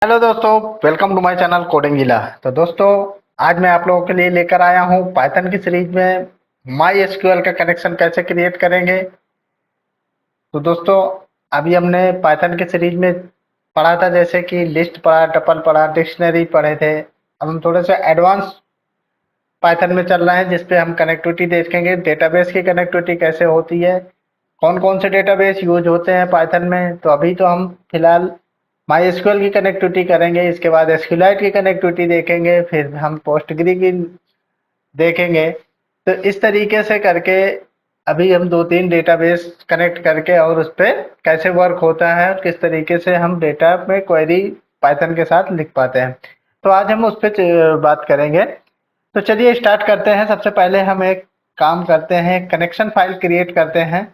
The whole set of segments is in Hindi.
हेलो दोस्तों, welcome to my channel coding जिला। तो दोस्तों, आज मैं आप लोगों के लिए लेकर आया हूं पाइथन की सीरीज में माई एसक्यूएल का कनेक्शन कैसे क्रिएट करेंगे। तो दोस्तों, अभी हमने पाइथन की सीरीज में पढ़ा था, जैसे कि लिस्ट पढ़ा, टपल पढ़ा, डिक्शनरी पढ़े थे। अब हम थोड़े से एडवांस पाइथन में चल रहे हैं, जिसपे हम कनेक्टिविटी देखेंगे, डेटाबेस की कनेक्टिविटी कैसे होती है, कौन कौन से डेटाबेस यूज होते हैं पाइथन में। तो अभी तो हम फिलहाल माई एसक्यूएल की कनेक्टिविटी करेंगे, इसके बाद एसक्यूलाइट की कनेक्टिविटी देखेंगे, फिर हम पोस्टग्री की देखेंगे। तो इस तरीके से करके अभी हम 2-3 डेटाबेस कनेक्ट करके और उस पे कैसे वर्क होता है और किस तरीके से हम डेटा में क्वेरी पाइथन के साथ लिख पाते हैं, तो आज हम उस पे बात करेंगे। तो चलिए स्टार्ट करते हैं। सबसे पहले हम एक काम करते हैं, कनेक्शन फाइल क्रिएट करते हैं।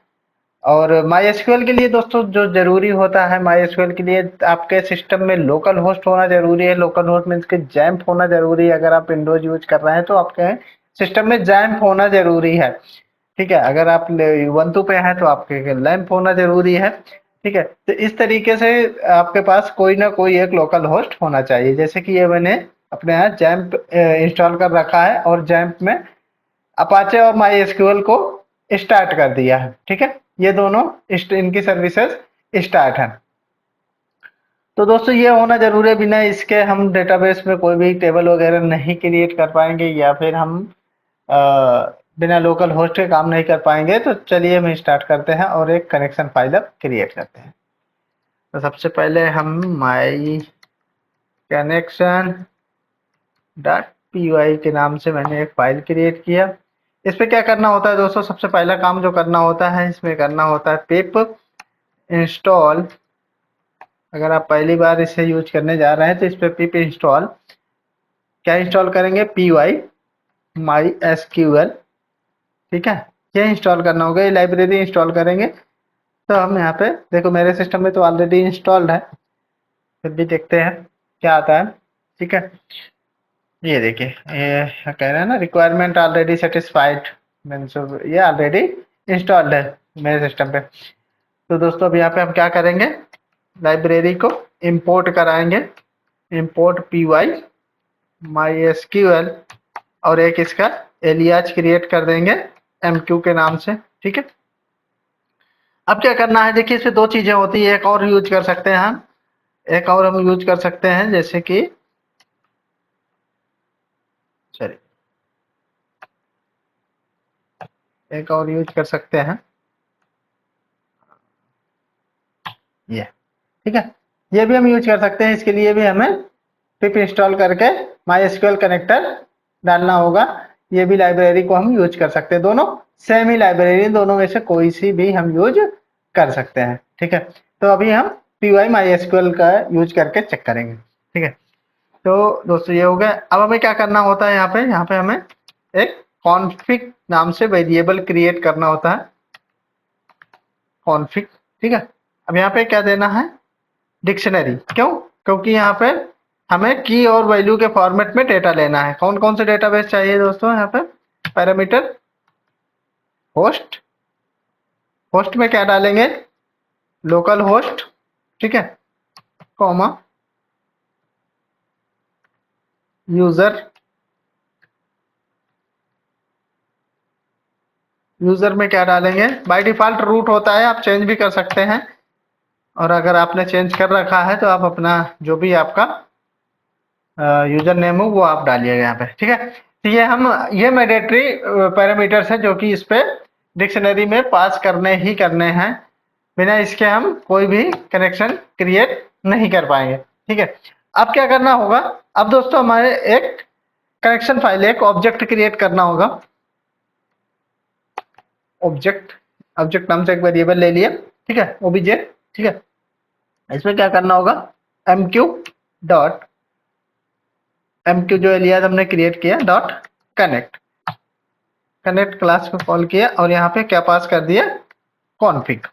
और माई एसक्यूएल के लिए दोस्तों जो ज़रूरी होता है, माई एसक्यूएल के लिए आपके सिस्टम में लोकल होस्ट होना ज़रूरी है। लोकल होस्ट मीन्स कि जैम्प होना ज़रूरी है। अगर आप विंडोज़ यूज कर रहे हैं तो आपके सिस्टम में जैम्प होना ज़रूरी है। ठीक है, अगर आप ubuntu पे हैं तो आपके लैंप होना ज़रूरी है। ठीक है, तो इस तरीके से आपके पास कोई ना कोई एक लोकल होस्ट होना चाहिए। जैसे कि ये मैंने अपने यहाँ जैम्प इंस्टॉल कर रखा है और जैम्प में अपाचे और माई एसक्यूएल को स्टार्ट कर दिया है। ठीक है, ये दोनों इनकी सर्विसेज स्टार्ट है। तो दोस्तों, ये होना जरूरी है, बिना इसके हम डेटाबेस में कोई भी टेबल वगैरह नहीं क्रिएट कर पाएंगे, या फिर हम अ, बिना लोकल होस्ट के काम नहीं कर पाएंगे। तो चलिए हम स्टार्ट करते हैं और एक कनेक्शन फाइल अब क्रिएट करते हैं। तो सबसे पहले हम माई कनेक्शन डॉट पी के नाम से मैंने एक फाइल क्रिएट किया। इस पे क्या करना होता है दोस्तों, सबसे पहला काम जो करना होता है, इसमें करना होता है पिप इंस्टॉल। अगर आप पहली बार इसे यूज करने जा रहे हैं तो इस पे पिप इंस्टॉल क्या इंस्टॉल करेंगे, पी वाई माई एसक्यूएल। ठीक है, ये इंस्टॉल करना होगा, ये लाइब्रेरी इंस्टॉल करेंगे। तो हम यहाँ पे देखो, मेरे सिस्टम में तो ऑलरेडी इंस्टॉल्ड है, फिर भी देखते हैं क्या आता है। ठीक है, ये देखिए, ये कह रहे हैं ना, रिक्वायरमेंट ऑलरेडी सेटिस्फाइड, मीन्स ये ऑलरेडी इंस्टॉल्ड है मेरे सिस्टम पे। तो दोस्तों, अब यहाँ पे हम क्या करेंगे, लाइब्रेरी को इंपोर्ट कराएंगे। Import P Y my SQL और एक इसका एलियाज क्रिएट कर देंगे एमक्यू के नाम से। ठीक है, अब क्या करना है, देखिए इसमें दो चीजें होती है, एक और यूज कर सकते हैं हम, एक और हम यूज कर सकते हैं, जैसे कि चलिए एक और यूज कर सकते हैं ये। ठीक है, ये भी हम यूज कर सकते हैं। इसके लिए भी हमें पिप इंस्टॉल करके माई एसक्यूएल कनेक्टर डालना होगा। ये भी लाइब्रेरी को हम यूज कर सकते हैं, दोनों सेम ही लाइब्रेरी, दोनों में से कोई सी भी हम यूज कर सकते हैं। ठीक है, तो अभी हम पी वाई माई एसक्यूएल का यूज करके चेक करेंगे। ठीक है, तो दोस्तों ये हो गया। अब हमें क्या करना होता है, यहाँ पे हमें एक कॉन्फिग नाम से वेरिएबल क्रिएट करना होता है, कॉन्फिग। ठीक है, अब यहाँ पे क्या देना है, डिक्शनरी। क्यों, क्योंकि यहाँ पे हमें की और वैल्यू के फॉर्मेट में डेटा लेना है। कौन कौन से डेटाबेस चाहिए दोस्तों, यहाँ पे पैरामीटर होस्ट, होस्ट में क्या डालेंगे, लोकल होस्ट। ठीक है, कॉमा यूजर, यूजर में क्या डालेंगे, बाय डिफॉल्ट रूट होता है, आप चेंज भी कर सकते हैं। और अगर आपने चेंज कर रखा है तो आप अपना जो भी आपका यूजर नेम हो वो आप डालिएगा यहाँ पे। ठीक है, तो ये मैंडेटरी पैरामीटर्स हैं जो कि इस पे डिक्शनरी में पास करने ही करने हैं, बिना इसके हम कोई भी कनेक्शन क्रिएट नहीं कर पाएंगे। ठीक है, अब क्या करना होगा, अब दोस्तों हमारे एक कनेक्शन फाइल, एक ऑब्जेक्ट क्रिएट करना होगा। ऑब्जेक्ट, ऑब्जेक्ट नाम से एक वेरिएबल ले लिया। ठीक है, ओबीजे। ठीक है, इसमें क्या करना होगा, M Q dot, M Q जो एलियास हमने क्रिएट किया, डॉट कनेक्ट, कनेक्ट क्लास को कॉल किया और यहाँ पे क्या पास कर दिया, कॉन्फिग।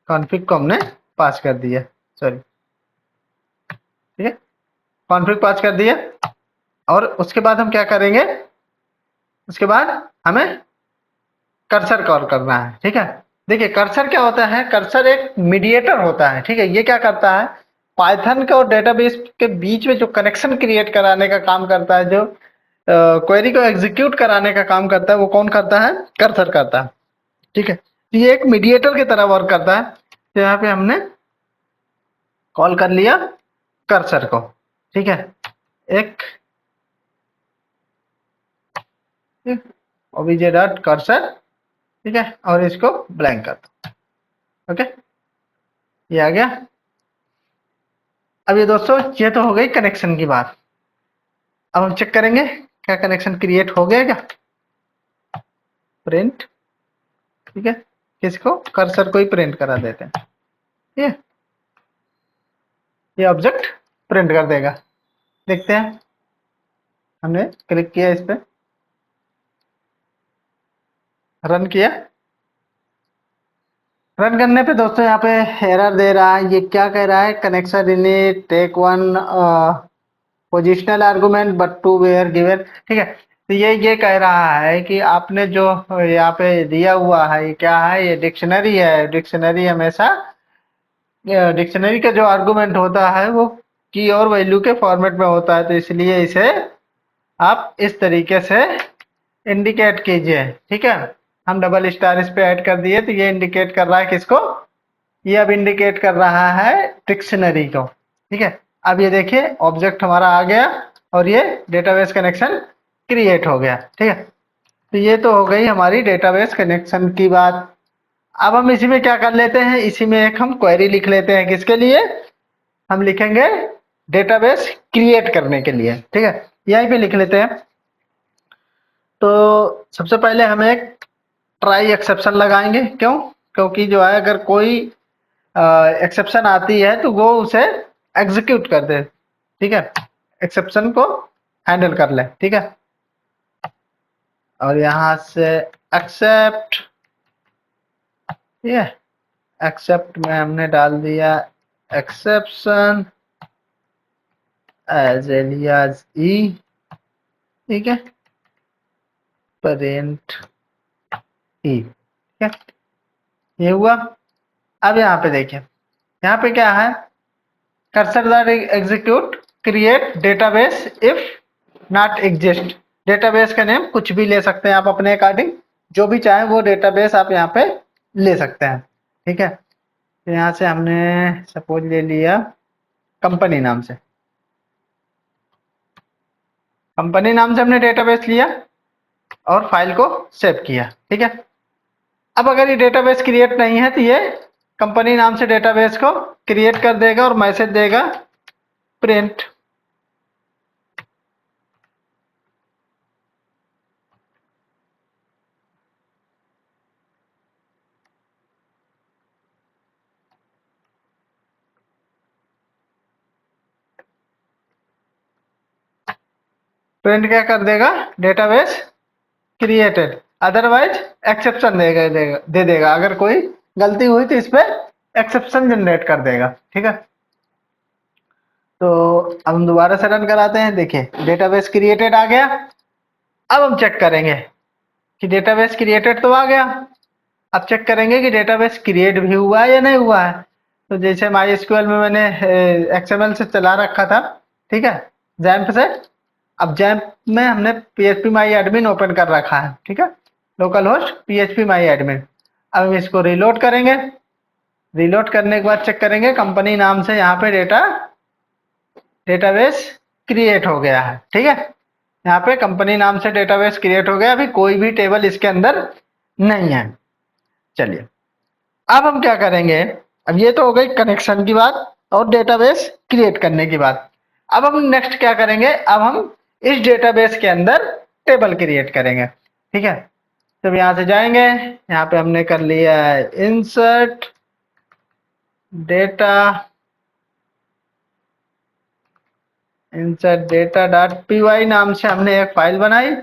कॉन्फिग को हमने पास कर दिया, सॉरी। ठीक है, कॉन्फिग पास कर दिया। और उसके बाद हम क्या करेंगे, उसके बाद हमें कर्सर कॉल करना है। ठीक है, देखिए कर्सर क्या होता है, कर्सर एक मीडिएटर होता है, ठीक है। ये क्या करता है, पाइथन के और डेटाबेस के बीच में जो कनेक्शन क्रिएट कराने का काम करता है, जो क्वेरी को एग्जीक्यूट कराने का काम करता है, वो कौन करता है, कर्सर करता है, ठीक है। तो ये एक मीडिएटर की तरह वर्क करता है। तो यहाँ पे हमने कॉल कर लिया कर्सर को, ठीक है। एक obj डॉट कर्सर, ठीक है, और इसको ब्लैंक कर दो, ओके, ये आ गया। अब ये दोस्तों ये तो हो गई कनेक्शन की बात। अब हम चेक करेंगे क्या कनेक्शन क्रिएट हो गया क्या, प्रिंट, ठीक है, किसको, कर्सर को ही प्रिंट करा देते हैं, ठीक है। ये ऑब्जेक्ट प्रिंट कर देगा, देखते हैं। हमने क्लिक किया इस पे, रन किया। रन करने पे दोस्तों यहाँ पे एरर दे रहा है, ये क्या कह रहा है, connection init take one positional argument but two were given, ठीक है। तो ये कह रहा है कि आपने जो यहाँ पे दिया हुआ है ये क्या है, ये डिक्शनरी है। डिक्शनरी हमेशा, डिक्शनरी का जो आर्गुमेंट होता है वो की और वैल्यू के फॉर्मेट में होता है, तो इसलिए इसे आप इस तरीके से इंडिकेट कीजिए, ठीक है। हम डबल स्टार इस पे ऐड कर दिए, तो ये इंडिकेट कर रहा है किसको, ये अब इंडिकेट कर रहा है डिक्शनरी को, ठीक है। अब ये देखिए ऑब्जेक्ट हमारा आ गया और ये डेटाबेस कनेक्शन क्रिएट हो गया, ठीक है। तो ये तो हो गई हमारी डेटाबेस कनेक्शन की बात। अब हम इसी में क्या कर लेते हैं, इसी में एक हम क्वेरी लिख लेते हैं, किसके लिए, हम लिखेंगे डेटाबेस क्रिएट करने के लिए, ठीक है। यहीं पे लिख लेते हैं। तो सबसे पहले हम एक ट्राई एक्सेप्शन लगाएंगे, क्यों, क्योंकि जो है अगर कोई एक्सेप्शन आती है तो वो उसे एग्जीक्यूट कर दे, ठीक है, एक्सेप्शन को हैंडल कर ले, ठीक है। और यहाँ से एक्सेप्ट, ये एक्सेप्ट में हमने डाल दिया एक्सेप्शन एज एलियास ई, ठीक है, प्रिंट ई, ठीक है, ये हुआ। अब यहाँ पे देखिए, यहाँ पे क्या है, cursor that execute create database if not exist. Database का नेम कुछ भी ले सकते हैं आप अपने अकॉर्डिंग, जो भी चाहे वो डेटाबेस आप यहाँ पे ले सकते हैं, ठीक है। तो यहाँ से हमने सपोज ले लिया कंपनी नाम से, कंपनी नाम से हमने डेटाबेस लिया और फाइल को सेव किया, ठीक है। अब अगर ये डेटाबेस क्रिएट नहीं है तो ये कंपनी नाम से डेटाबेस को क्रिएट कर देगा और मैसेज देगा प्रिंट। प्रिंट क्या कर देगा, डेटाबेस क्रिएटेड, अदरवाइज एक्सेप्शन दे देगा। अगर कोई गलती हुई तो इस पे एक्सेप्शन जनरेट कर देगा, ठीक है। तो अब हम दोबारा से रन कराते हैं, देखिए डेटाबेस क्रिएटेड आ गया। अब हम चेक करेंगे कि डेटाबेस क्रिएटेड तो आ गया, अब चेक करेंगे कि डेटाबेस क्रिएट भी हुआ है या नहीं हुआ है। तो जैसे MySQL में मैंने XML से चला रखा था, ठीक है, जैम्प से। अब जैम्प में हमने PHP माई एडमिन ओपन कर रखा है, ठीक है, लोकल होस्ट PHP माई एडमिन। अब हम इसको रिलोड करेंगे, रिलोड करने के बाद चेक करेंगे कंपनी नाम से यहाँ पे डेटाबेस क्रिएट हो गया है, ठीक है। यहाँ पे कंपनी नाम से डेटाबेस क्रिएट हो गया, अभी कोई भी टेबल इसके अंदर नहीं है। चलिए अब हम क्या करेंगे, अब ये तो हो गई कनेक्शन की बात और डेटाबेस क्रिएट करने की बात। अब हम नेक्स्ट क्या करेंगे, अब हम इस डेटाबेस के अंदर टेबल क्रिएट करेंगे, ठीक है। तो यहाँ से जाएंगे, यहाँ पे हमने कर लिया है insert data, insert data dot py नाम से हमने एक फाइल बनाई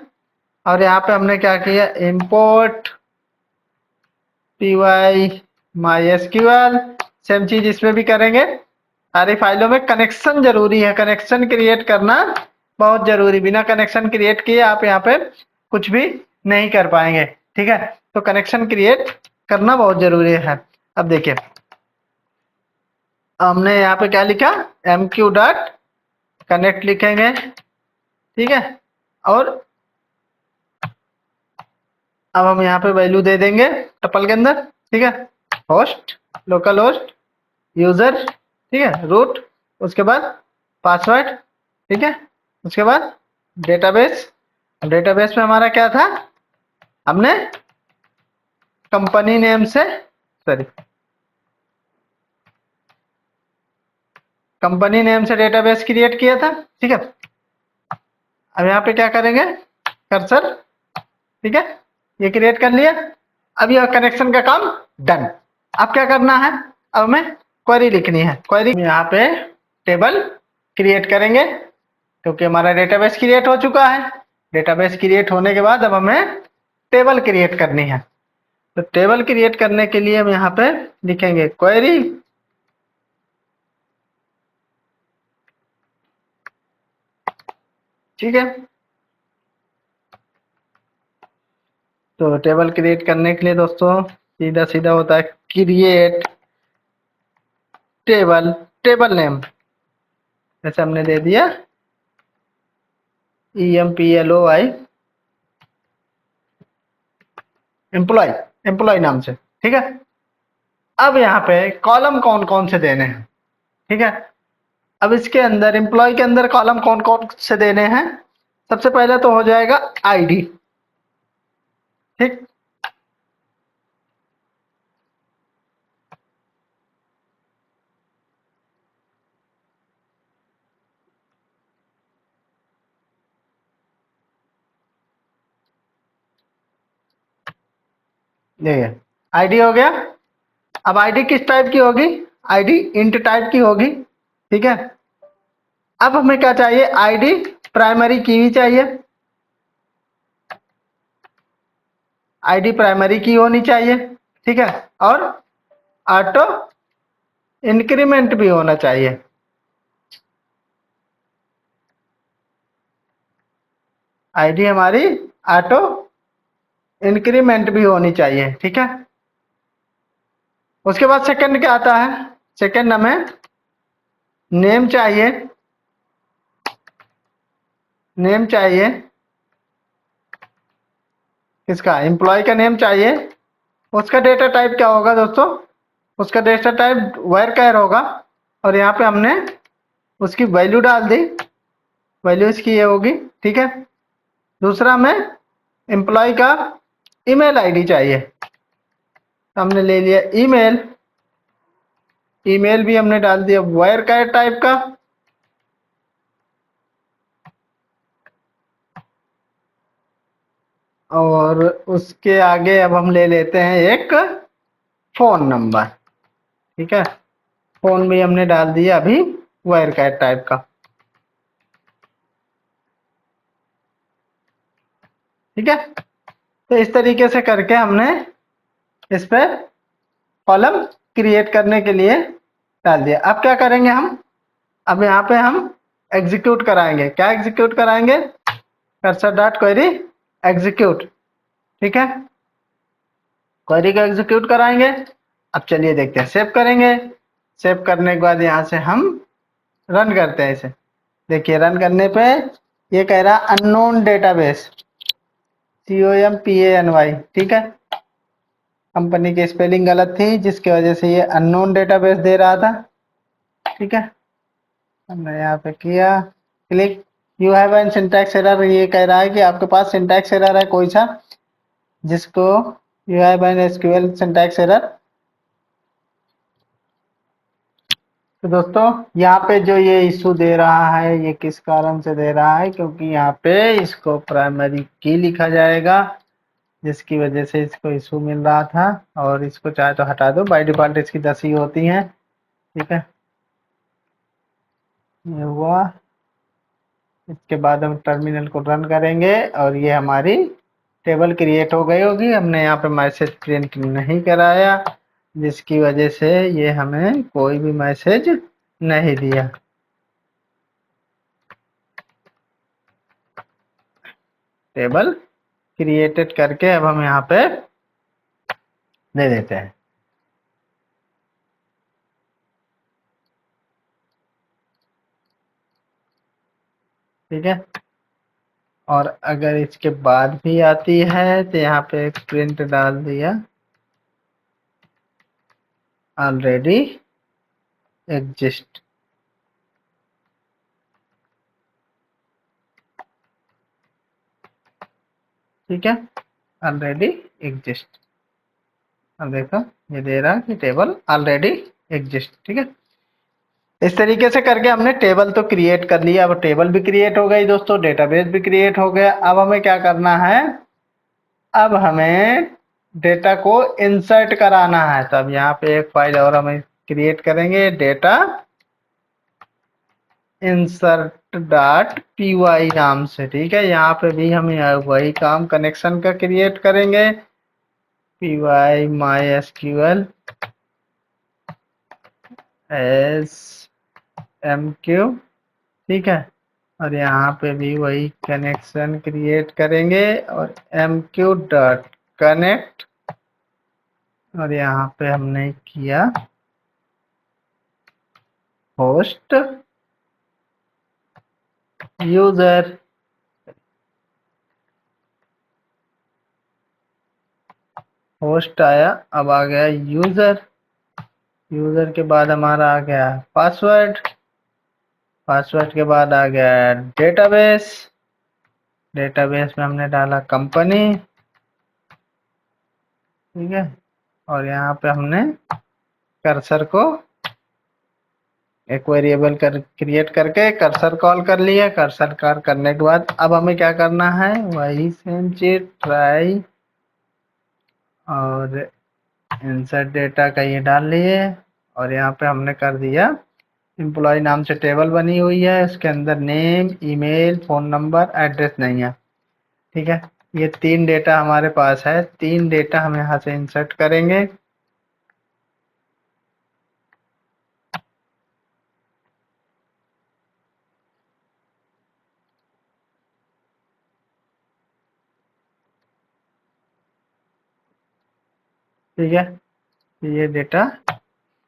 और यहाँ पे हमने क्या किया, इंपोर्ट py mysql। सेम चीज इसमें भी करेंगे, सारी फाइलों में कनेक्शन जरूरी है, कनेक्शन क्रिएट करना बहुत जरूरी, बिना कनेक्शन क्रिएट किए आप यहाँ पे कुछ भी नहीं कर पाएंगे, ठीक है। तो कनेक्शन क्रिएट करना बहुत जरूरी है। अब देखिए हमने यहाँ पे क्या लिखा, MQ डॉट कनेक्ट लिखेंगे, ठीक है। और अब हम यहाँ पे वैल्यू दे देंगे टपल के अंदर, ठीक है। होस्ट, लोकल होस्ट, यूजर, ठीक है, रूट, उसके बाद पासवर्ड, ठीक है, उसके बाद डेटाबेस। डेटाबेस में हमारा क्या था, हमने कंपनी नेम से, सॉरी, कंपनी नेम से डेटाबेस क्रिएट किया था, ठीक है। अब यहाँ पे क्या करेंगे, कर्सर, ठीक है, ये क्रिएट कर लिया। अब यह कनेक्शन का काम डन। अब क्या करना है, अब हमें क्वेरी लिखनी है। क्वेरी यहाँ पे टेबल क्रिएट करेंगे, क्योंकि हमारा डेटाबेस क्रिएट हो चुका है। डेटाबेस क्रिएट होने के बाद अब हमें टेबल क्रिएट करनी है। तो टेबल क्रिएट करने के लिए हम यहाँ पे लिखेंगे क्वेरी, ठीक है। तो टेबल क्रिएट करने के लिए दोस्तों सीधा सीधा होता है क्रिएट टेबल, टेबल नेम जैसे हमने दे दिया EMPLOI, एम्प्लॉय, एम्प्लॉय नाम से, ठीक है। अब यहाँ पे कॉलम कौन कौन से देने हैं, ठीक है। अब इसके अंदर एम्प्लॉय के अंदर कॉलम कौन कौन से देने हैं, सबसे पहले तो हो जाएगा ID, ठीक। देखिए ID हो गया। अब ID किस टाइप की होगी, ID इंट टाइप की होगी, ठीक है। अब हमें क्या चाहिए, ID प्राइमरी की भी चाहिए, ID प्राइमरी की होनी चाहिए, ठीक है। और ऑटो इंक्रीमेंट भी होना चाहिए। ID हमारी ऑटो इंक्रीमेंट भी होनी चाहिए, ठीक है। उसके बाद सेकंड क्या आता है, सेकंड हमें नेम चाहिए, नेम चाहिए किसका, एम्प्लॉय का नेम चाहिए। उसका डेटा टाइप क्या होगा दोस्तों, उसका डेटा टाइप varchar होगा। और यहाँ पे हमने उसकी वैल्यू डाल दी, वैल्यू इसकी ये होगी, ठीक है। दूसरा हमें एम्प्लॉय का ईमेल आईडी चाहिए, हमने ले लिया ईमेल, ईमेल भी हमने डाल दिया varchar टाइप का। और उसके आगे अब हम ले लेते हैं एक फोन नंबर, ठीक है। फोन भी हमने डाल दिया अभी varchar टाइप का, ठीक है। तो इस तरीके से करके हमने इस पे कॉलम क्रिएट करने के लिए डाल दिया। अब क्या करेंगे हम, अब यहाँ पे हम एग्जीक्यूट कराएंगे। क्या एग्जीक्यूट कराएंगे, कर्सर डॉट क्वेरी एग्जीक्यूट, ठीक है। क्वेरी को एग्जीक्यूट कराएंगे। अब चलिए देखते हैं, सेव करेंगे। सेव करने के बाद यहाँ से हम रन करते हैं इसे। देखिए रन करने पे ये कह रहा अननोन डेटाबेस, COMPANY, ठीक है। कंपनी की स्पेलिंग गलत थी जिसकी वजह से ये अननोन डेटाबेस दे रहा था, ठीक है। हमने यहाँ पे किया click, you have an syntax error, ये कह रहा है कि आपके पास सिंटैक्स एरर है कोई सा, जिसको you have an SQL syntax error. तो दोस्तों यहाँ पे जो ये इशू दे रहा है ये किस कारण से दे रहा है, क्योंकि यहाँ पे इसको प्राइमरी की लिखा जाएगा, जिसकी वजह से इसको इशू मिल रहा था। और इसको चाहे तो हटा दो, बाय डिफॉल्ट इसकी 10 ही होती हैं, ठीक है। ये हुआ। इसके बाद हम टर्मिनल को रन करेंगे और ये हमारी टेबल क्रिएट हो गई होगी। हमने यहाँ पे मैसेज प्रिंट नहीं कराया, जिसकी वजह से ये हमें कोई भी मैसेज नहीं दिया। टेबल क्रिएटेड करके अब हम यहाँ पे दे देते हैं। ठीक है, और अगर इसके बाद भी आती है तो यहाँ पे एक प्रिंट डाल दिया, ऑलरेडी एग्जिस्ट। ठीक है, ऑलरेडी एग्जिस्ट। अब देखो ये दे रहा कि टेबल ऑलरेडी एग्जिस्ट। ठीक है, इस तरीके से करके हमने टेबल तो क्रिएट कर लिया। अब टेबल भी क्रिएट हो गई दोस्तों, डेटाबेस भी क्रिएट हो गया। अब हमें क्या करना है, अब हमें डेटा को इंसर्ट कराना है। तो अब यहाँ पे एक फाइल और हमें क्रिएट करेंगे, data insert dot P Y नाम से। ठीक है, यहाँ पे भी हम वही काम कनेक्शन का क्रिएट करेंगे, P Y my S Q L S M Q. ठीक है, और यहाँ पे भी वही कनेक्शन क्रिएट करेंगे और एम क्यू डॉट कनेक्ट, और यहाँ पे हमने किया होस्ट यूजर। होस्ट आया, अब आ गया यूजर। यूजर के बाद हमारा आ गया पासवर्ड। पासवर्ड के बाद आ गया डेटाबेस। डेटाबेस में हमने डाला कंपनी। ठीक है, और यहाँ पे हमने कर्सर को एक वेरिएबल क्रिएट करके कर्सर कॉल कर लिया। कर्सर कॉल करने के बाद अब हमें क्या करना है, वही सेम चीज ट्राई और इंसर्ट डेटा का ये डाल लिए, और यहाँ पे हमने कर दिया एम्प्लॉय नाम से टेबल बनी हुई है, उसके अंदर name, email, phone number, address नहीं है। ठीक है, ये 3 डेटा हमारे पास है। 3 डेटा हम यहाँ से इंसर्ट करेंगे। ठीक है, ये डेटा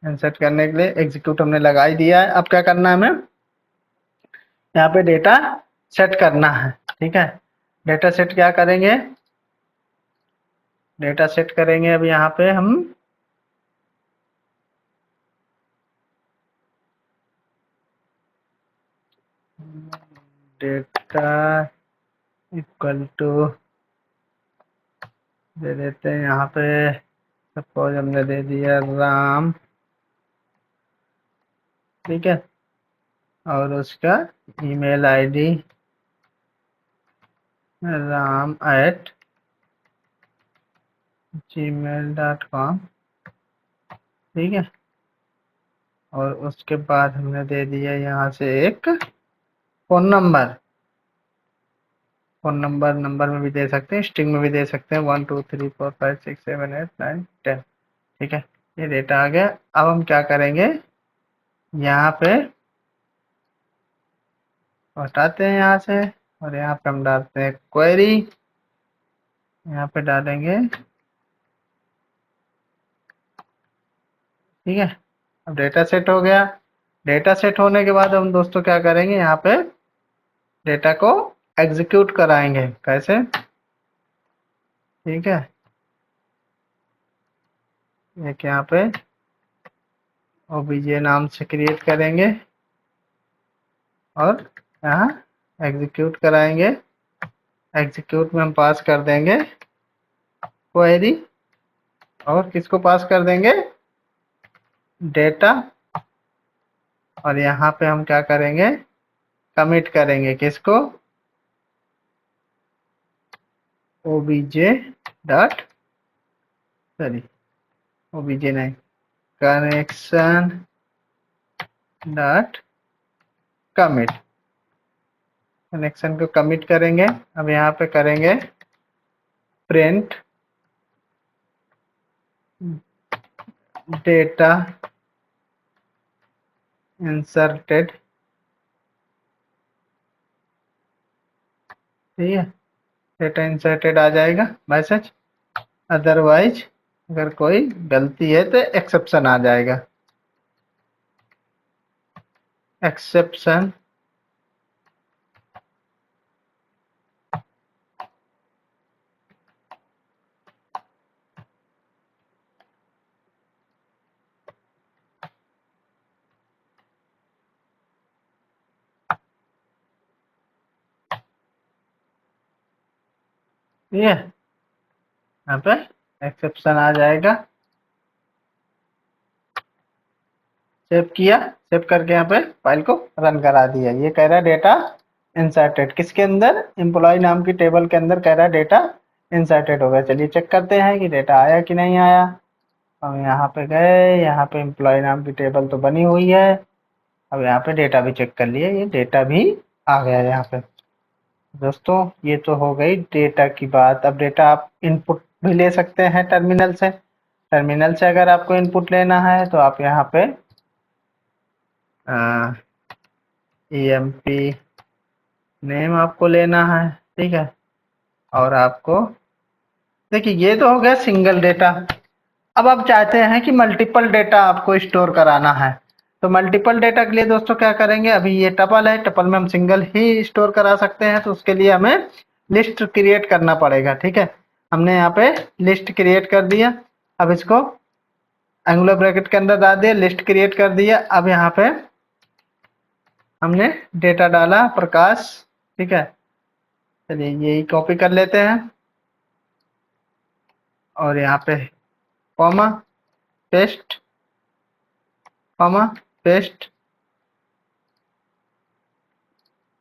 इंसर्ट करने के लिए एग्जीक्यूट हमने लगा ही दिया है। अब क्या करना है, हमें यहाँ पे डेटा सेट करना है। ठीक है, डेटा सेट क्या करेंगे, डेटा सेट करेंगे अब यहाँ पे हम डेटा इक्वल टू दे देते हैं यहाँ पे, सपोज हमने दे दिया राम। ठीक है, और उसका ईमेल आईडी ram@gmail.com। ठीक है, और उसके बाद हमने दे दिया यहाँ से एक phone number. Phone number number में भी दे सकते हैं, स्ट्रिंग में भी दे सकते हैं, 1 2 3 4 5 6 7 8 9 10। ठीक है, ये डेटा आ गया। अब हम क्या करेंगे, यहाँ पे हटाते हैं यहाँ से, और यहाँ पे हम डालते हैं क्वेरी। यहाँ पे डालेंगे। ठीक है, अब डेटा सेट हो गया। डेटा सेट होने के बाद हम दोस्तों क्या करेंगे, यहाँ पे डेटा को एग्जीक्यूट कराएंगे। कैसे, ठीक है, एक यहाँ पे ओबीजे नाम से क्रिएट करेंगे और यहाँ एग्जीक्यूट कराएंगे। एग्जीक्यूट में हम पास कर देंगे क्वेरी, और किसको पास कर देंगे, डेटा, और यहाँ पे हम क्या करेंगे, कमिट करेंगे किसको, ओबीजे डॉट सॉरी ओबीजे नहीं, कनेक्शन डॉट कमिट। कनेक्शन को कमिट करेंगे। अब यहाँ पे करेंगे प्रिंट डेटा इंसर्टेड। ठीक है, डेटा इंसर्टेड आ जाएगा मैसेज, अदरवाइज अगर कोई गलती है तो एक्सेप्शन आ जाएगा, एक्सेप्शन। ठीक है, यहाँ पे एक्सेप्शन आ जाएगा। सेव किया, सेव करके यहाँ पे फाइल को रन करा दिया। ये कह रहा है डेटा इंसर्टेड, किसके अंदर, एम्प्लॉय नाम की टेबल के अंदर कह रहा है डेटा इंसर्टेड हो गया। चलिए चेक करते हैं कि डेटा आया कि नहीं आया। हम यहाँ पे गए, यहाँ पे एम्प्लॉय नाम की टेबल तो बनी हुई है। अब यहाँ पे डेटा भी चेक कर लिए, ये डेटा भी आ गया यहाँ पे। दोस्तों ये तो हो गई डेटा की बात। अब डेटा आप इनपुट भी ले सकते हैं टर्मिनल से। टर्मिनल से अगर आपको इनपुट लेना है तो आप यहाँ पे EMP नेम आपको लेना है, ठीक है। और आपको देखिए ये तो हो गया सिंगल डेटा। अब आप चाहते हैं कि मल्टीपल डेटा आपको स्टोर कराना है, तो मल्टीपल डेटा के लिए दोस्तों क्या करेंगे, अभी ये टपल है, टपल में हम सिंगल ही स्टोर करा सकते हैं, तो उसके लिए हमें लिस्ट क्रिएट करना पड़ेगा। ठीक है, हमने यहाँ पे लिस्ट क्रिएट कर दिया। अब इसको एंगुलर ब्रैकेट के अंदर डाल दिया, लिस्ट क्रिएट कर दिया। अब यहाँ पे हमने डेटा डाला प्रकाश, ठीक है। चलिए यही कॉपी कर लेते हैं और यहाँ पे कॉमा पेस्ट, कॉमा पेस्ट,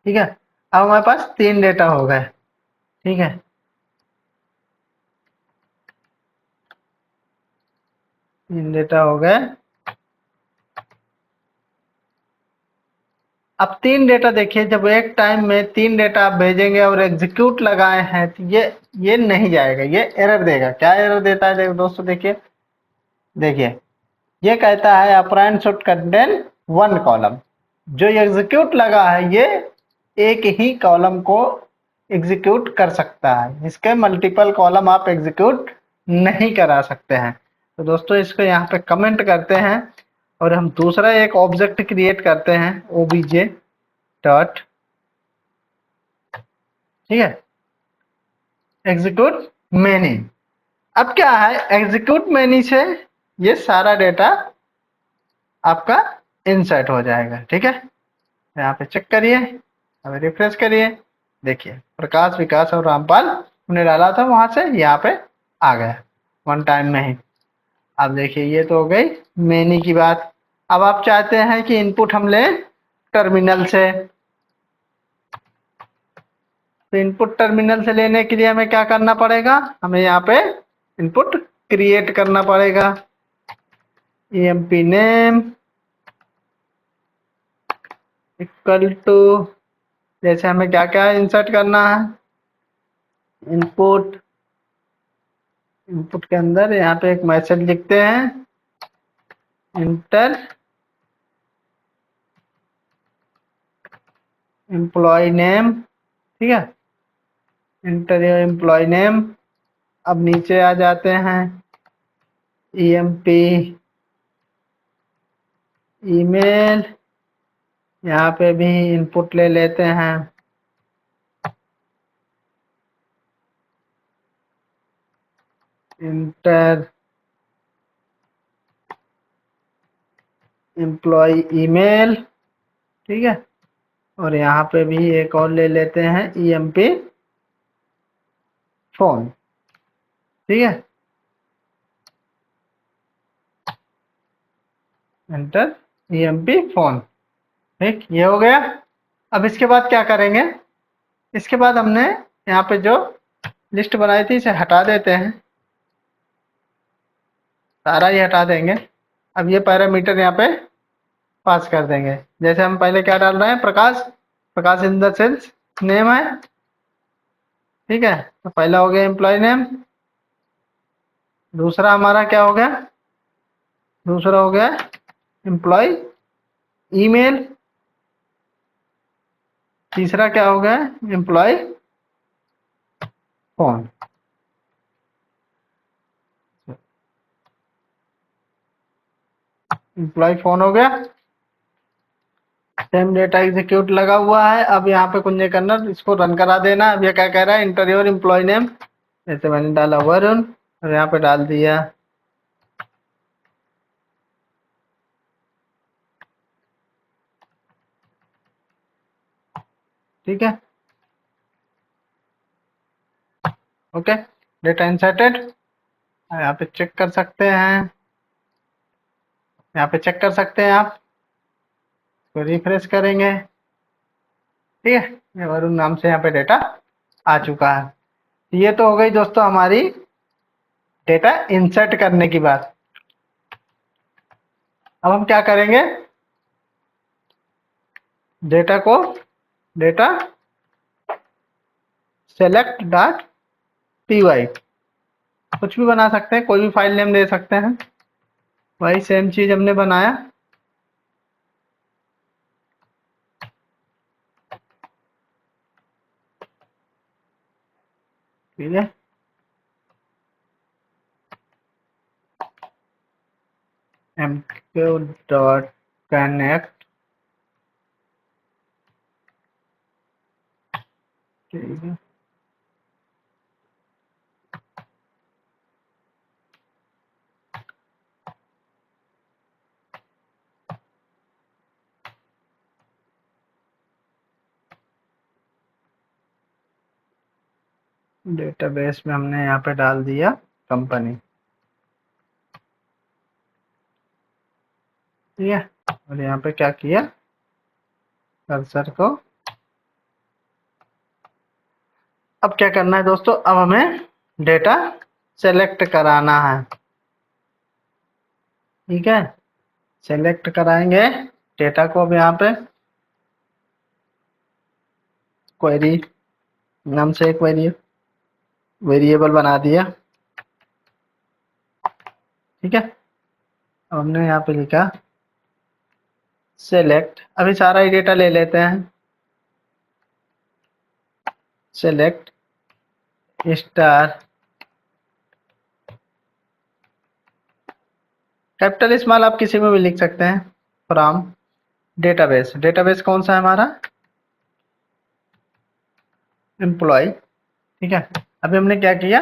ठीक है। अब हमारे पास 3 डेटा हो गए, ठीक है। 3 डेटा हो गए। अब 3 डेटा देखिए, जब एक टाइम में 3 डेटा आप भेजेंगे और एग्जीक्यूट लगाए हैं तो ये नहीं जाएगा, ये एरर देगा। क्या एरर देता है, देखो दोस्तों, देखिए देखिए, ये कहता है ऑपरेंड शुड कंटेन 1 कॉलम। जो एग्जीक्यूट लगा है ये एक ही कॉलम को एग्जीक्यूट कर सकता है, इसके मल्टीपल कॉलम आप एग्जीक्यूट नहीं करा सकते हैं। तो दोस्तों इसको यहाँ पे कमेंट करते हैं और हम दूसरा एक ऑब्जेक्ट क्रिएट करते हैं, obj डॉट, ठीक है, एग्जीक्यूट मैनी। अब क्या है, एग्जीक्यूट मैनी से ये सारा डेटा आपका इंसर्ट हो जाएगा, ठीक है। यहाँ पे चेक करिए, अब रिफ्रेश करिए, देखिए प्रकाश, विकास और रामपाल उन्हें डाला था, वहां से यहाँ पे आ गया 1 टाइम में ही। अब देखिए ये तो हो गई मैनी की बात। अब आप चाहते हैं कि इनपुट हम लें टर्मिनल से, तो इनपुट टर्मिनल से लेने के लिए हमें क्या करना पड़ेगा, हमें यहाँ पे इनपुट क्रिएट करना पड़ेगा। EMP नेम इक्वल टू, जैसे हमें क्या क्या इंसर्ट करना है, इनपुट, इनपुट के अंदर यहाँ पे एक मैसेज लिखते हैं, इंटर एम्प्लॉय नेम, ठीक है, इंटर एम्प्लॉय नेम। अब नीचे आ जाते हैं, EMP ईमेल, यहाँ पे भी इनपुट ले लेते हैं, इंटर एम्प्लॉय ईमेल, ठीक है। और यहाँ पे भी एक और ले लेते हैं, EMP फोन, ठीक है, एंटर EMP फोन, ठीक, ये हो गया। अब इसके बाद क्या करेंगे, इसके बाद हमने यहाँ पे जो लिस्ट बनाई थी इसे हटा देते हैं, सारा ही हटा देंगे। अब ये पैरामीटर यहाँ पे पास कर देंगे। जैसे हम पहले क्या डाल रहे हैं, प्रकाश, प्रकाश इन द सेल्स नेम है, ठीक है। तो पहला हो गया एम्प्लॉय नेम, दूसरा हमारा क्या हो गया, दूसरा हो गया एम्प्लॉय ईमेल, तीसरा क्या हो गया, एम्प्लॉय फोन। एम्प्लॉय फोन हो गया, सेम डेटा एग्जीक्यूट लगा हुआ है। अब यहाँ पे कुछ नहीं करना, इसको रन करा देना। अब ये क्या कह रहा है, इंटर योर एम्प्लॉय नेम, जैसे मैंने डाला वरुण और यहाँ पे डाल दिया ठीक है। Okay, data inserted. यहाँ पे चेक कर सकते हैं, यहाँ पे चेक कर सकते हैं आप, तो रिफ्रेश करेंगे ठीक है, ये वरुण नाम से यहाँ पे डेटा आ चुका है। ये तो हो गई दोस्तों हमारी डेटा इंसर्ट करने की बात। अब हम क्या करेंगे, डेटा को data select dot P Y, कुछ भी बना सकते हैं, कोई भी फाइल नेम दे सकते हैं। वही सेम चीज हमने बनाया, ठीक है। mq डॉट कनेक्ट, ठीक है। डेटाबेस में हमने यहाँ पे डाल दिया कंपनी, ठीक है। और यहाँ पे क्या किया, कर्सर को, अब क्या करना है दोस्तों, अब हमें डेटा सेलेक्ट कराना है, ठीक है। सेलेक्ट कराएंगे डेटा को। अब यहाँ पे क्वेरी नाम से एक वेरिएबल बना दिया, ठीक है। अब हमने यहाँ पे लिखा सेलेक्ट, अभी सारा ही डेटा ले लेते हैं। सेलेक्ट स्टार, कैपिटल स्मॉल आप किसी में भी लिख सकते हैं, फ्रॉम डेटाबेस। डेटाबेस कौन सा है हमारा, एम्प्लॉय, ठीक है। अभी हमने क्या किया,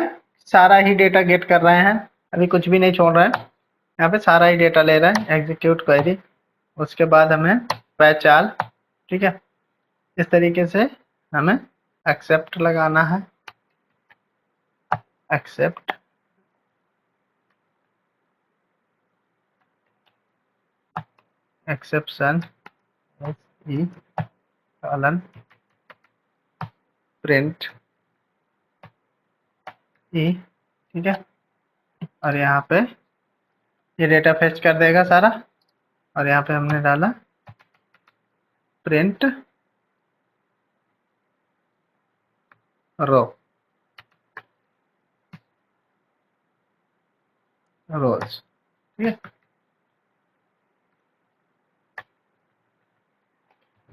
सारा ही डेटा गेट कर रहे हैं, अभी कुछ भी नहीं छोड़ रहे हैं, यहाँ पे सारा ही डेटा ले रहा है। एग्जीक्यूट क्वेरी, उसके बाद हमें पहचान, ठीक है। इस तरीके से हमें एक्सेप्ट लगाना है, एक्सेप्ट, एक्सेप्शन, ई कॉलन प्रिंट ई, ठीक है। और यहाँ पे ये डेटा फेच कर देगा सारा, और यहाँ पे हमने डाला प्रिंट रो, रोज, ठीक है।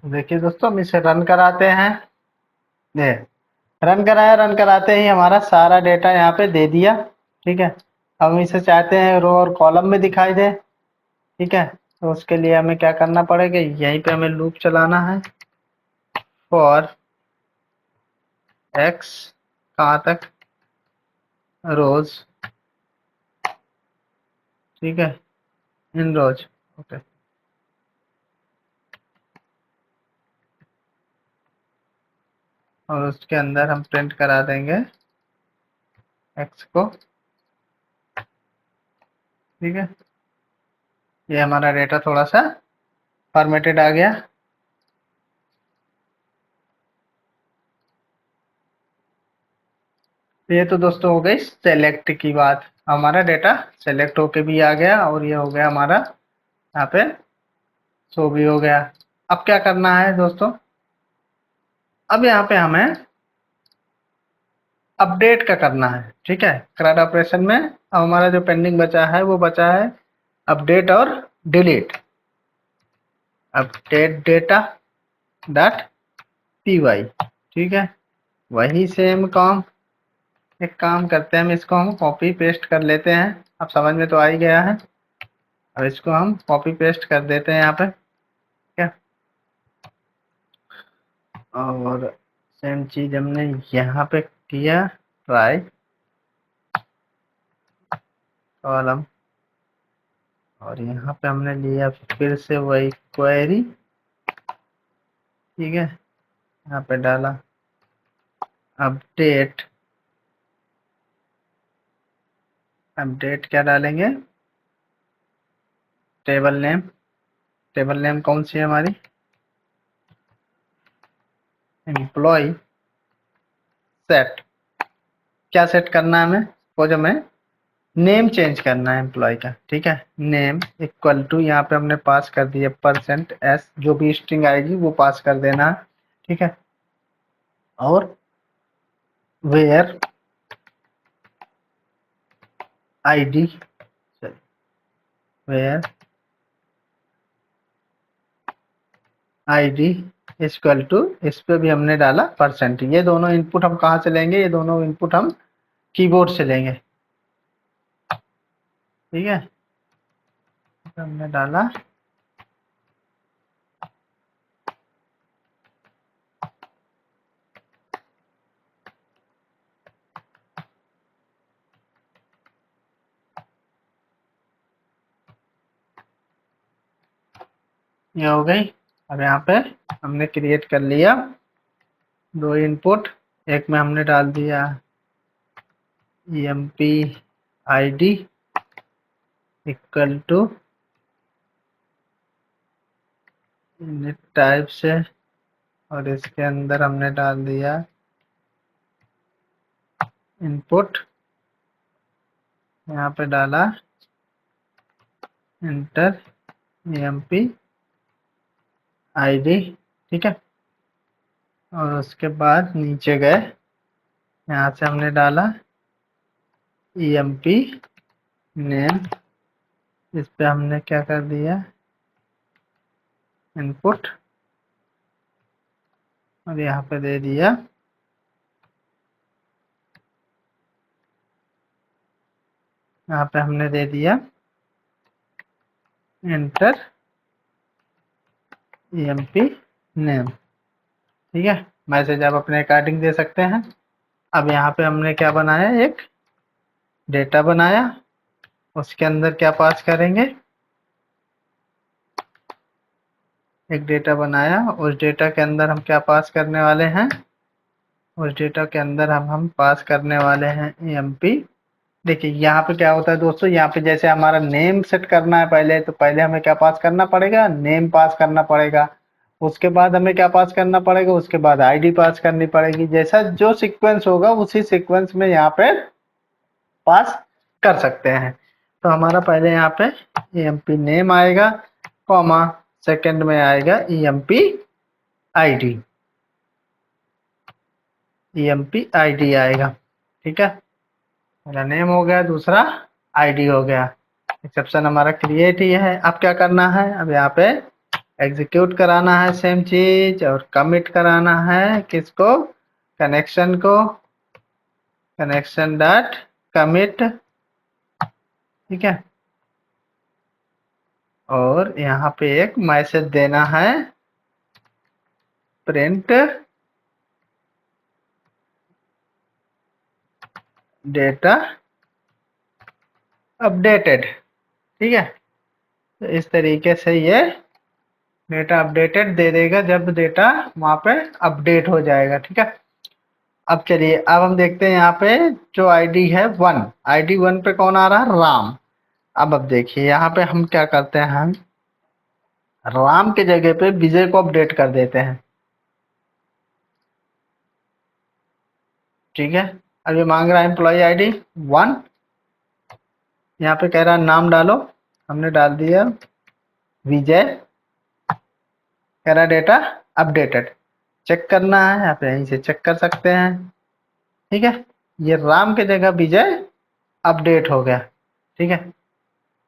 देखिए दोस्तों, हम इसे रन कराते हैं। ये रन कराया, रन कराते ही हमारा सारा डेटा यहाँ पे दे दिया, ठीक है। अब हम इसे चाहते हैं रो और कॉलम में दिखाई दे, ठीक है। तो उसके लिए हमें क्या करना पड़ेगा, यहीं पे हमें लूप चलाना है, फॉर एक्स कहाँ तक, रोज, ठीक है, इन रोज, ओके। और उसके अंदर हम प्रिंट करा देंगे एक्स को, ठीक है। ये हमारा डेटा थोड़ा सा फॉर्मेटेड आ गया। ये तो दोस्तों हो गई सेलेक्ट की बात, हमारा डेटा सेलेक्ट होके भी आ गया, और ये हो गया हमारा यहाँ पे शो भी हो गया। अब क्या करना है दोस्तों, अब यहाँ पे हमें अपडेट का करना है, ठीक है। CRUD ऑपरेशन में अब हमारा जो पेंडिंग बचा है वो बचा है अपडेट और delete, update data dot P Y, ठीक है। वही सेम काम, एक काम करते हैं, हम इसको हम कॉपी पेस्ट कर लेते हैं। अब समझ में तो आ ही गया है, अब इसको हम कॉपी पेस्ट कर देते हैं यहाँ पे, क्या, और सेम चीज हमने यहाँ पे किया, ट्राई कॉलम, और यहाँ पे हमने लिया फिर से वही क्वेरी, ठीक है, यहाँ पे डाला अपडेट, अपडेट क्या डालेंगे, टेबल नेम, टेबल नेम कौन सी है हमारी, एम्प्लॉय सेट, क्या सेट करना है हमें, सपोज हमें नेम चेंज करना है एम्प्लॉय का, ठीक है, नेम इक्वल टू यहाँ पे हमने पास कर दिया %s, जो भी स्ट्रिंग आएगी वो पास कर देना है, ठीक है, और where ID, where ID equal to, इस पे भी हमने डाला %, ये दोनों इनपुट हम कहाँ से लेंगे, ये दोनों इनपुट हम कीबोर्ड से लेंगे, ठीक है, तो हमने डाला, ये हो गई। अब यहाँ पे हमने क्रिएट कर लिया 2 इनपुट, एक में हमने डाल दिया empid equal to init type से, और इसके अंदर हमने डाल दिया इनपुट, यहाँ पे डाला इंटर empid, ठीक है, और उसके बाद नीचे गए, यहाँ से हमने डाला emp नेम, इस पे हमने क्या कर दिया इनपुट, और यहाँ पे दे दिया यहाँ पे हमने दे दिया इंटर emp नेम, ठीक है, मैसेज आप अपने अकॉर्डिंग दे सकते हैं। अब यहाँ पे हमने क्या बनाया, एक डेटा बनाया, उसके अंदर क्या पास करेंगे, एक डेटा बनाया, उस डेटा के अंदर हम क्या पास करने वाले हैं, उस डेटा के अंदर हम पास करने वाले हैं emp। देखिए यहाँ पे क्या होता है दोस्तों, यहाँ पे जैसे हमारा नेम सेट करना है पहले, तो पहले हमें क्या पास करना पड़ेगा, नेम पास करना पड़ेगा, उसके बाद हमें क्या पास करना पड़ेगा, उसके बाद आईडी पास करनी पड़ेगी, जैसा जो सीक्वेंस होगा उसी सीक्वेंस में यहाँ पे पास कर सकते हैं। तो हमारा पहले यहाँ पे emp नेम आएगा, कॉमा, सेकंड में आएगा emp आईडी, आएगा, ठीक है, पहला नेम हो गया, दूसरा आईडी हो गया, एक्सेप्शन हमारा क्रिएट ही है। अब क्या करना है, अब यहाँ पे एग्जीक्यूट कराना है सेम चीज, और कमिट कराना है किसको, कनेक्शन को, कनेक्शन डॉट कमिट, ठीक है, और यहाँ पे एक मैसेज देना है प्रिंट डेटा अपडेटेड, ठीक है, तो इस तरीके से ये डेटा अपडेटेड दे देगा जब डेटा वहां पे अपडेट हो जाएगा, ठीक है। अब चलिए, अब हम देखते हैं यहाँ पे जो आईडी है 1, आईडी 1 पे कौन आ रहा है, राम। अब देखिए यहाँ पे हम क्या करते हैं, हम राम के जगह पे विजय को अपडेट कर देते हैं, ठीक है। अब ये मांग रहा है एम्प्लॉय आईडी 1, यहाँ पे कह रहा है नाम डालो, हमने डाल दिया विजय, कह रहा डेटा अपडेटेड, चेक करना है यहाँ पे, यहीं से चेक कर सकते हैं, ठीक है, ये राम के जगह विजय अपडेट हो गया, ठीक है।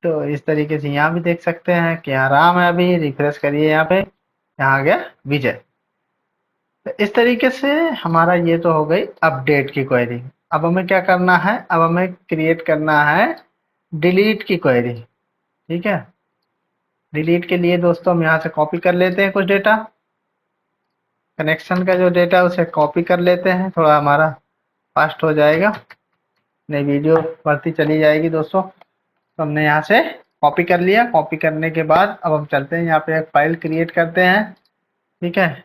तो इस तरीके से यहाँ भी देख सकते हैं कि यहाँ राम है, अभी रिफ्रेश करिए यहाँ पे, यहाँ आ गया विजय। तो इस तरीके से हमारा ये तो हो गई अपडेट की क्वेरी। अब हमें क्या करना है, अब हमें क्रिएट करना है डिलीट की क्वेरी, ठीक है। डिलीट के लिए दोस्तों हम यहाँ से कॉपी कर लेते हैं कुछ डेटा, कनेक्शन का जो डेटा है उसे कॉपी कर लेते हैं, थोड़ा हमारा फास्ट हो जाएगा, नहीं वीडियो बढ़ती चली जाएगी दोस्तों। तो हमने यहाँ से कॉपी कर लिया। कॉपी करने के बाद अब हम चलते हैं यहाँ पे एक फाइल क्रिएट करते हैं, ठीक है,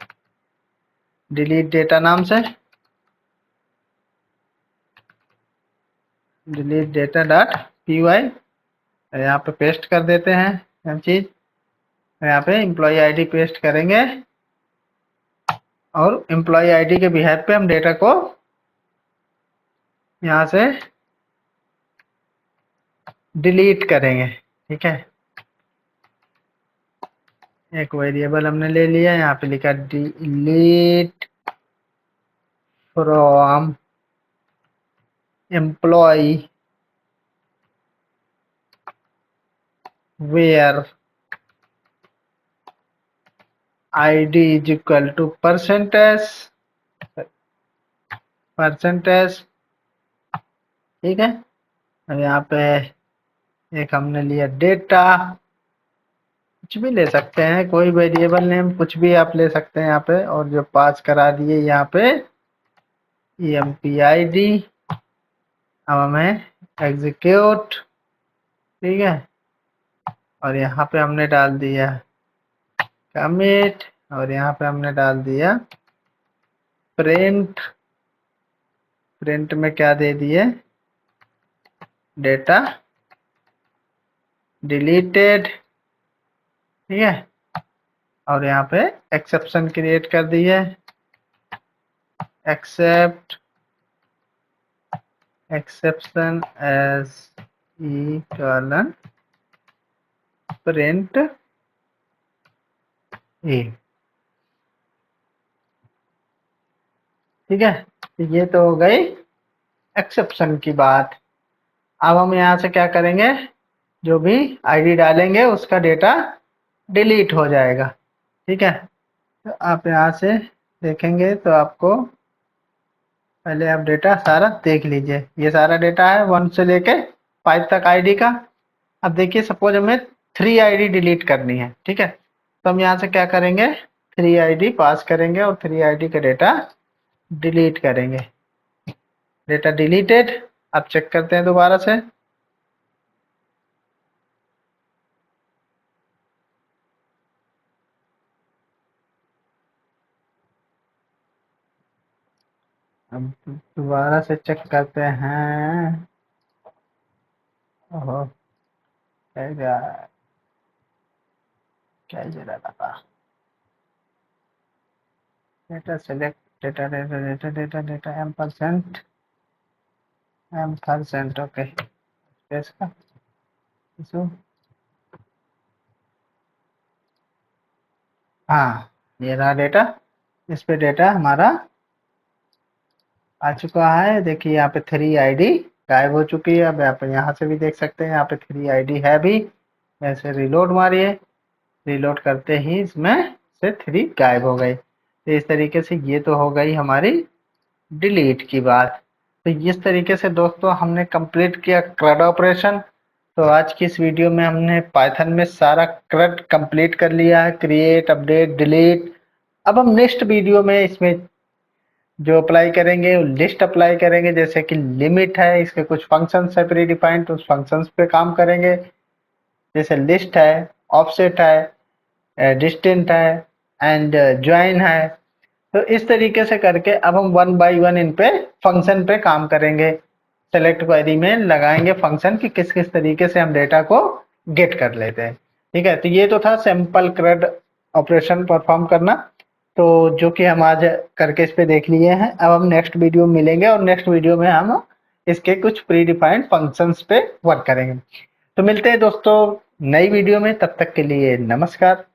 डिलीट डेटा नाम से, delete data dot P Y, यहाँ पे पेस्ट कर देते हैं हम चीज, यहाँ पे एम्प्लॉय आईडी पेस्ट करेंगे और एम्प्लॉय आईडी के बिहाफ पे हम डेटा को यहाँ से डिलीट करेंगे, ठीक है। एक वेरिएबल हमने ले लिया, यहाँ पे लिखा delete from employ where id is equal to percentage, ठीक है। अब यहाँ पे एक हमने लिया डेटा, कुछ भी ले सकते हैं, कोई वेरिएबल नेम कुछ भी आप ले सकते हैं यहाँ पे, और जो पास करा दिए यहाँ पे empid, अब हमें एग्जीक्यूट, ठीक है, और यहाँ पे हमने डाल दिया कमिट, और यहाँ पे हमने डाल दिया प्रिंट, प्रिंट में क्या दे दिए, डेटा डिलीटेड, ठीक है, और यहाँ पे एक्सेप्शन क्रिएट कर दिए, एक्सेप्ट एक्सेप्शन एज ई कॉलन प्रिंट ए, ठीक है। तो ये तो हो गई एक्सेप्शन की बात। अब हम यहाँ से क्या करेंगे, जो भी आईडी डालेंगे उसका डेटा डिलीट हो जाएगा, ठीक है। तो आप यहाँ से देखेंगे तो आपको पहले आप डेटा सारा देख लीजिए, ये सारा डेटा है 1 से लेके 5 तक आईडी का। अब देखिए सपोज हमें 3 आईडी डिलीट करनी है, ठीक है, तो हम यहाँ से क्या करेंगे, 3 आईडी पास करेंगे और 3 आईडी का डेटा डिलीट करेंगे, डेटा डिलीटेड। अब चेक करते हैं दोबारा से, अब दोबारा से चेक करते हैं, ओहो क्या जरा था, data select, data data data data data M%, okay, space का इशू, हाँ ये रहा डेटा, इस पे डेटा हमारा आ चुका है। देखिए यहाँ पे 3 आईडी गायब हो चुकी है। अब आप यहाँ से भी देख सकते हैं, यहाँ पे 3 आईडी है भी। ऐसे रिलोड मारिए, रिलोड करते ही इसमें से 3 गायब हो गए। तो इस तरीके से ये तो हो गई हमारी डिलीट की बात। तो इस तरीके से दोस्तों हमने कंप्लीट किया CRUD ऑपरेशन। तो आज की इस वीडियो में हमने पाइथन में सारा CRUD कंप्लीट कर लिया है, क्रिएट, अपडेट, डिलीट। अब हम नेक्स्ट वीडियो में इसमें जो अप्लाई करेंगे वो लिस्ट अप्लाई करेंगे, जैसे कि लिमिट है, इसके कुछ फंक्शंस है प्री डिफाइंड, तो उस फंक्शंस पे काम करेंगे, जैसे लिस्ट है, ऑफसेट है, डिस्टेंट है एंड ज्वाइन है। तो इस तरीके से करके अब हम 1 बाय 1 इन पे फंक्शन पे काम करेंगे। सेलेक्ट क्वेरी में लगाएंगे फंक्शन कि किस किस तरीके से हम डेटा को गेट कर लेते हैं, ठीक है। तो ये तो था सिंपल CRUD ऑपरेशन परफॉर्म करना, तो जो कि हम आज करके इस पे देख लिए हैं। अब हम नेक्स्ट वीडियो में मिलेंगे और नेक्स्ट वीडियो में हम इसके कुछ प्री डिफाइंड फंक्शंस पे वर्क करेंगे। तो मिलते हैं दोस्तों नई वीडियो में, तब तक के लिए नमस्कार।